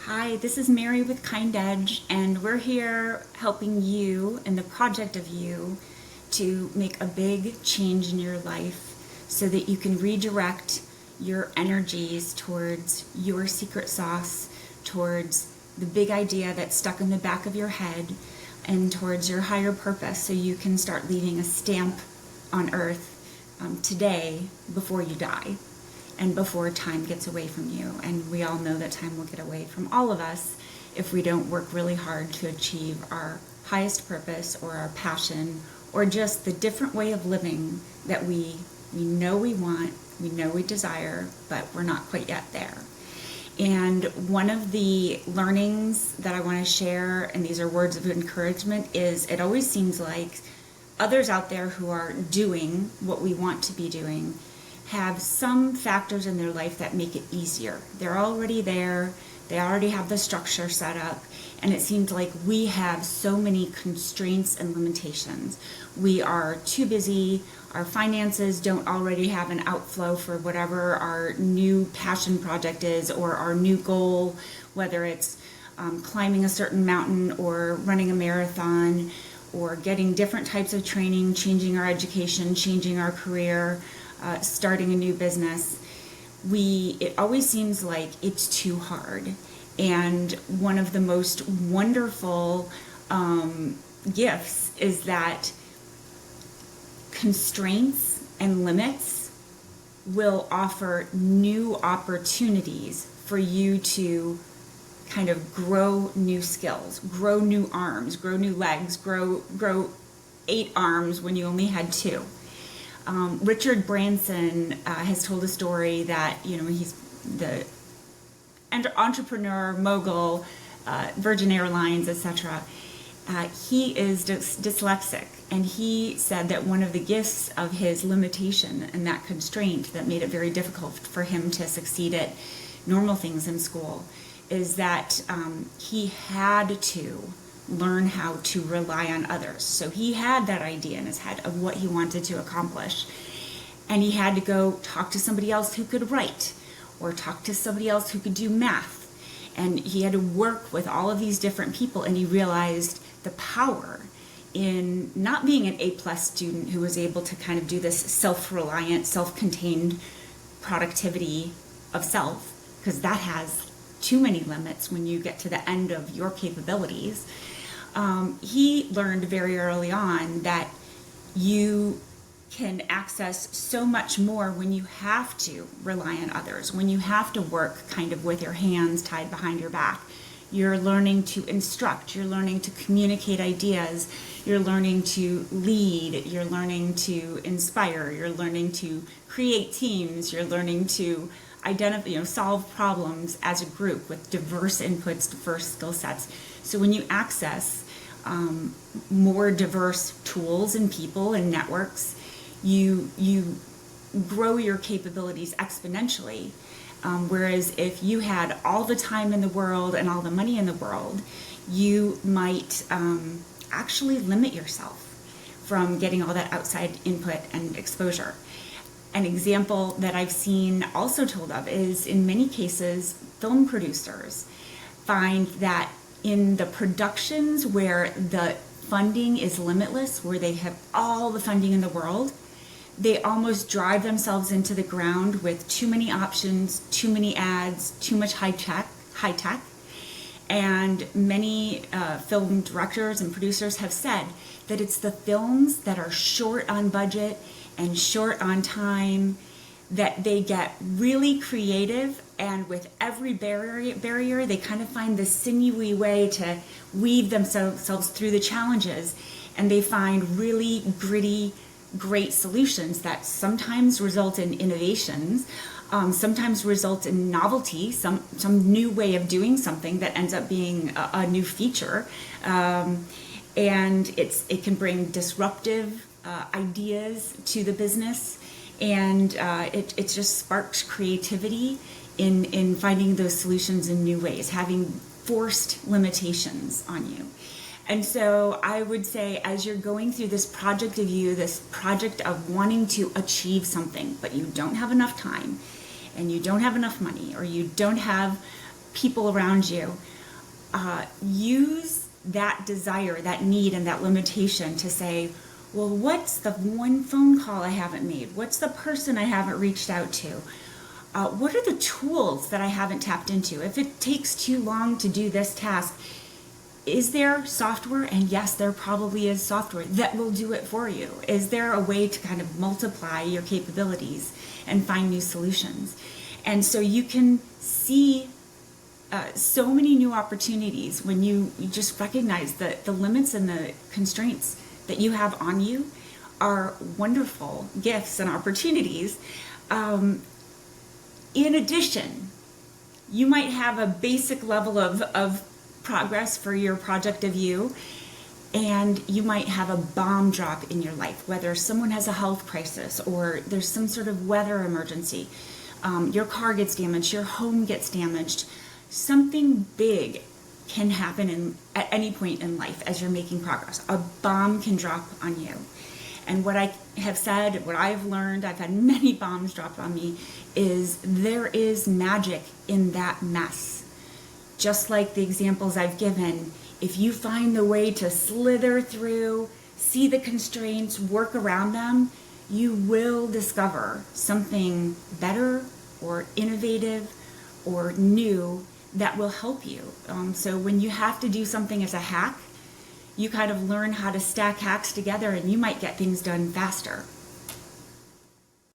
Hi, this is Mary with Kindedge, and we're here helping you in the project of you to make a big change in your life so that you can redirect your energies towards your secret sauce, towards the big idea that's stuck in the back of your head, and towards your higher purpose so you can start leaving a stamp on earth today before you die and before time gets away from you. And we all know that time will get away from all of us if we don't work really hard to achieve our highest purpose or our passion or just the different way of living that we know we want, we know we desire, but we're not quite yet there. And one of the learnings that I want to share, and these are words of encouragement, is it always seems like others out there who are doing what we want to be doing have some factors in their life that make it easier. They're already there, they already have the structure set up, and it seems like we have so many constraints and limitations. We are too busy, our finances don't already have an outflow for whatever our new passion project is or our new goal, whether it's climbing a certain mountain or running a marathon or getting different types of training, changing our education, changing our career, starting a new business. It always seems like it's too hard. And one of the most wonderful gifts is that constraints and limits will offer new opportunities for you to kind of grow new skills, grow new arms, grow new legs, grow 8 arms when you only had 2. Richard Branson has told a story that, he's the entrepreneur, mogul, Virgin Airlines, etc. He is dyslexic, and he said that one of the gifts of his limitation and that constraint that made it very difficult for him to succeed at normal things in school is that he had to learn how to rely on others. So he had that idea in his head of what he wanted to accomplish, and he had to go talk to somebody else who could write or talk to somebody else who could do math, and he had to work with all of these different people, and he realized the power in not being an A+ student who was able to kind of do this self-reliant, self-contained productivity of self, because that has too many limits when you get to the end of your capabilities. He learned very early on that you can access so much more when you have to rely on others, when you have to work kind of with your hands tied behind your back. You're learning to instruct, you're learning to communicate ideas, you're learning to lead, you're learning to inspire, you're learning to create teams, you're learning to identify, solve problems as a group with diverse inputs, diverse skill sets. So when you access more diverse tools and people and networks, you grow your capabilities exponentially. Whereas if you had all the time in the world and all the money in the world, you might actually limit yourself from getting all that outside input and exposure. An example that I've seen also told of is, in many cases, film producers find that in the productions where the funding is limitless, where they have all the funding in the world, they almost drive themselves into the ground with too many options, too many ads, too much high tech. And many film directors and producers have said that it's the films that are short on budget and short on time that they get really creative, and with every barrier they kind of find this sinewy way to weave themselves through the challenges, and they find really gritty, great solutions that sometimes result in innovations, sometimes result in novelty, some new way of doing something that ends up being a new feature, and it can bring disruptive ideas to the business, and it just sparks creativity in finding those solutions in new ways, having forced limitations on you. And so I would say, as you're going through this project of you, this project of wanting to achieve something, but you don't have enough time, and you don't have enough money, or you don't have people around you, use that desire, that need, and that limitation to say, well, what's the one phone call I haven't made? What's the person I haven't reached out to? What are the tools that I haven't tapped into? If it takes too long to do this task, is there software? And yes, there probably is software that will do it for you. Is there a way to kind of multiply your capabilities and find new solutions? And so you can see so many new opportunities when you just recognize that the limits and the constraints that you have on you are wonderful gifts and opportunities. In addition, you might have a basic level of progress for your project of you, and you might have a bomb drop in your life, whether someone has a health crisis or there's some sort of weather emergency, your car gets damaged, your home gets damaged. Something big can happen at any point in life as you're making progress. A bomb can drop on you. And what I have said, what I've learned, I've had many bombs dropped on me, is there is magic in that mess. Just like the examples I've given, if you find the way to slither through, see the constraints, work around them, you will discover something better or innovative or new that will help you. So when you have to do something as a hack, you kind of learn how to stack hacks together, and you might get things done faster.